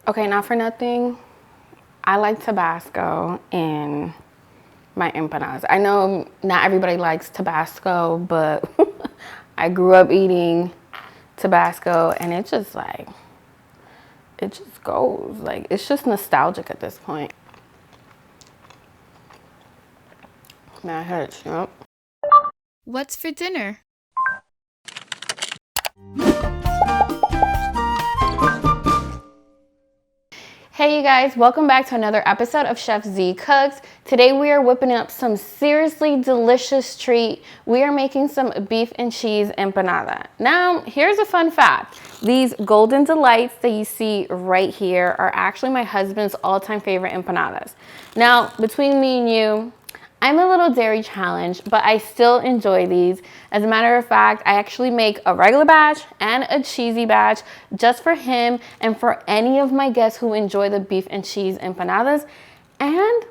Okay, not for nothing, I like Tabasco in my empanadas. I know not everybody likes Tabasco, but I grew up eating Tabasco and it just goes. Like, it's just nostalgic at this point. Man, I had it, yep. What's for dinner? Hey you guys, welcome back to another episode of Chef Z Cooks. Today we are whipping up some seriously delicious treat. We are making some beef and cheese empanada. Now, here's a fun fact. These golden delights that you see right here are actually my husband's all-time favorite empanadas. Now, between me and you, I'm a little dairy challenged, but I still enjoy these. As a matter of fact, I actually make a regular batch and a cheesy batch just for him and for any of my guests who enjoy the beef and cheese empanadas. And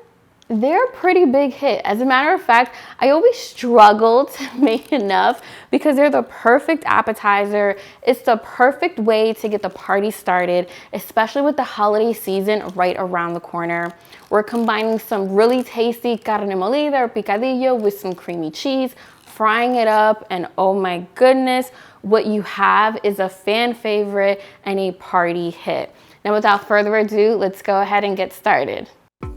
they're a pretty big hit. As a matter of fact, I always struggle to make enough because they're the perfect appetizer. It's the perfect way to get the party started, especially with the holiday season right around the corner. We're combining some really tasty carne molida or picadillo with some creamy cheese, frying it up, and oh my goodness, what you have is a fan favorite and a party hit. Now, without further ado, let's go ahead and get started.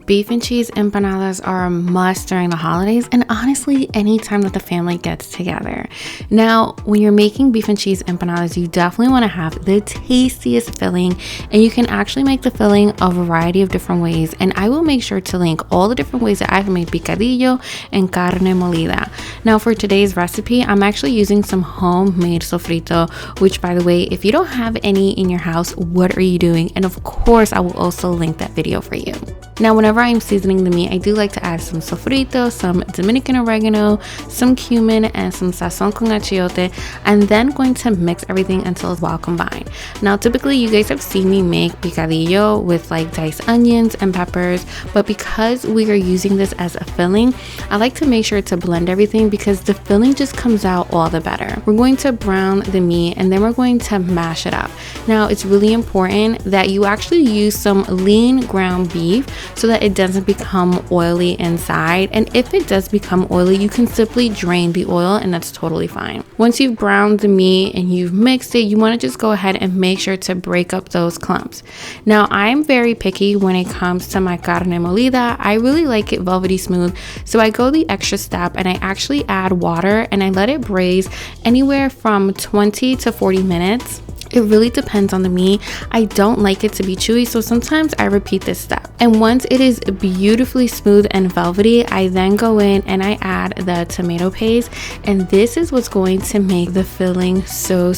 Beef and cheese empanadas are a must during the holidays and honestly anytime that the family gets together. Now, when you're making beef and cheese empanadas, you definitely want to have the tastiest filling, and you can actually make the filling a variety of different ways, and I will make sure to link all the different ways that I've made picadillo and carne molida. Now, for today's recipe, I'm actually using some homemade sofrito, which, by the way, if you don't have any in your house, what are you doing? And of course, I will also link that video for you. Now, whenever I'm seasoning the meat, I do like to add some sofrito, some Dominican Orégano, some cumin, and some sazon con achiote, and then going to mix everything until it's well combined. Now, typically, you guys have seen me make picadillo with like diced onions and peppers, but because we are using this as a filling, I like to make sure to blend everything because the filling just comes out all the better. We're going to brown the meat and then we're going to mash it up. Now, it's really important that you actually use some lean ground beef so that it doesn't become oily inside, and if it does become oily, you can simply drain the oil and that's totally fine. Once you've browned the meat and you've mixed it, you want to just go ahead and make sure to break up those clumps. Now, I'm very picky when it comes to my carne molida. I really like it velvety smooth, so I go the extra step and I actually add water and I let it braise anywhere from 20 to 40 minutes. It really depends on the meat. I don't like it to be chewy, so sometimes I repeat this step. And once it is beautifully smooth and velvety, I then go in and I add the tomato paste, and this is what's going to make the filling so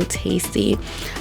tasty.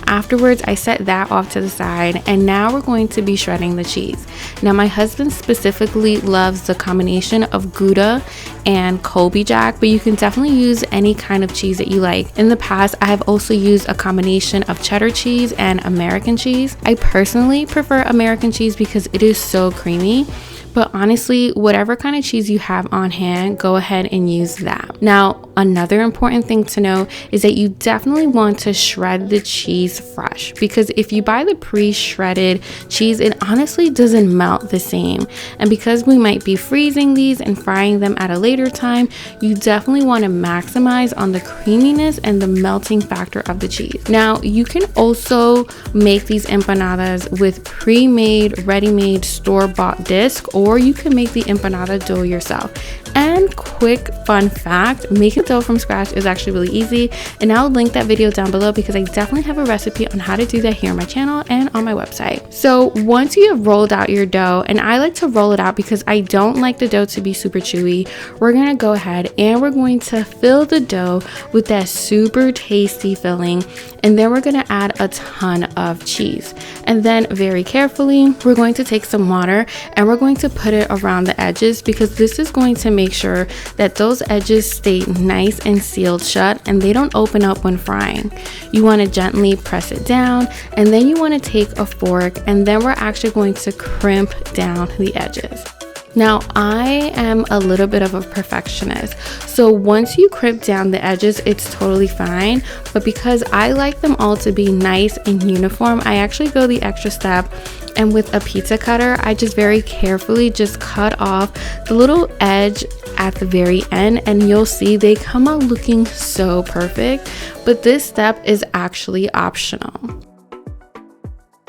Afterwards, I set that off to the side, and now we're going to be shredding the cheese. Now, my husband specifically loves the combination of Gouda and Colby Jack, but you can definitely use any kind of cheese that you like. In the past, I have also used a combination of cheddar cheese and American cheese. I personally prefer American cheese because it is so creamy. But honestly, whatever kind of cheese you have on hand, go ahead and use that. Now, another important thing to know is that you definitely want to shred the cheese fresh, because if you buy the pre-shredded cheese, it honestly doesn't melt the same. And because we might be freezing these and frying them at a later time, you definitely want to maximize on the creaminess and the melting factor of the cheese. Now, you can also make these empanadas with pre-made, ready-made, store-bought disc, or you can make the empanada dough yourself. And quick fun fact, making dough from scratch is actually really easy, and I'll link that video down below because I definitely have a recipe on how to do that here on my channel and on my website. So once you have rolled out your dough, and I like to roll it out because I don't like the dough to be super chewy, we're gonna go ahead and we're going to fill the dough with that super tasty filling, and then we're gonna add a ton of cheese. And then very carefully, we're going to take some water and we're going to put it around the edges because this is going to make sure that those edges stay nice and sealed shut and they don't open up when frying. You want to gently press it down, and then you want to take a fork and then we're actually going to crimp down the edges. Now, I am a little bit of a perfectionist, so once you crimp down the edges, it's totally fine. But because I like them all to be nice and uniform, I actually go the extra step, and with a pizza cutter, I just very carefully just cut off the little edge at the very end, and you'll see they come out looking so perfect. But this step is actually optional.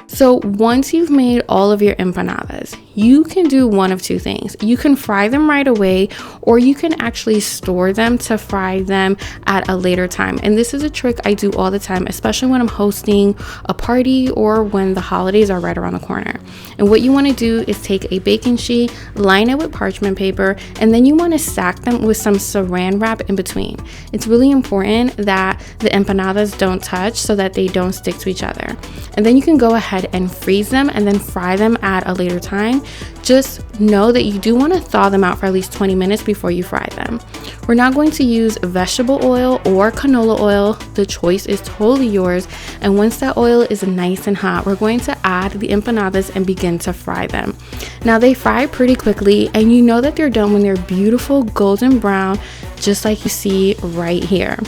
So once you've made all of your empanadas, you can do one of two things. You can fry them right away, or you can actually store them to fry them at a later time. And this is a trick I do all the time, especially when I'm hosting a party or when the holidays are right around the corner. And what you want to do is take a baking sheet, line it with parchment paper, and then you want to stack them with some saran wrap in between. It's really important that the empanadas don't touch so that they don't stick to each other. And then you can go ahead and freeze them and then fry them at a later time. Just know that you do want to thaw them out for at least 20 minutes before you fry them. We're not going to use vegetable oil or canola oil. The choice is totally yours. And once that oil is nice and hot, we're going to add the empanadas and begin to fry them. Now they fry pretty quickly, and you know that they're done when they're beautiful golden brown, just like you see right here.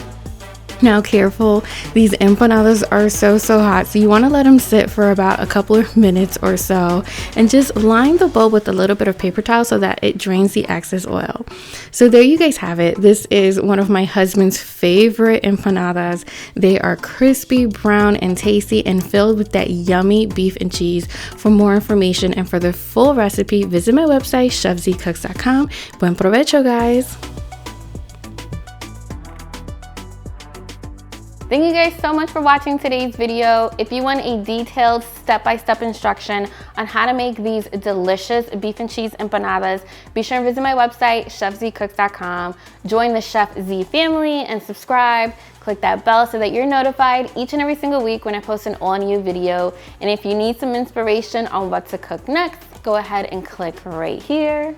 Now careful, these empanadas are so hot, so you want to let them sit for about a couple of minutes or so, and just line the bowl with a little bit of paper towel so that it drains the excess oil. So there you guys have it. This is one of my husband's favorite empanadas. They are crispy, brown, and tasty, and filled with that yummy beef and cheese. For more information and for the full recipe, visit my website chefzcooks.com. Buen provecho, guys. Thank you guys so much for watching today's video. If you want a detailed step-by-step instruction on how to make these delicious beef and cheese empanadas, be sure and visit my website, chefzcooks.com. Join the Chef Z family and subscribe. Click that bell so that you're notified each and every single week when I post an all-new video. And if you need some inspiration on what to cook next, go ahead and click right here.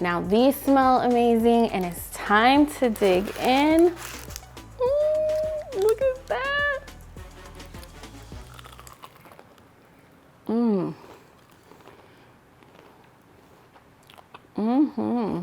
Now these smell amazing, and it's time to dig in. Look at that. Mm-hmm.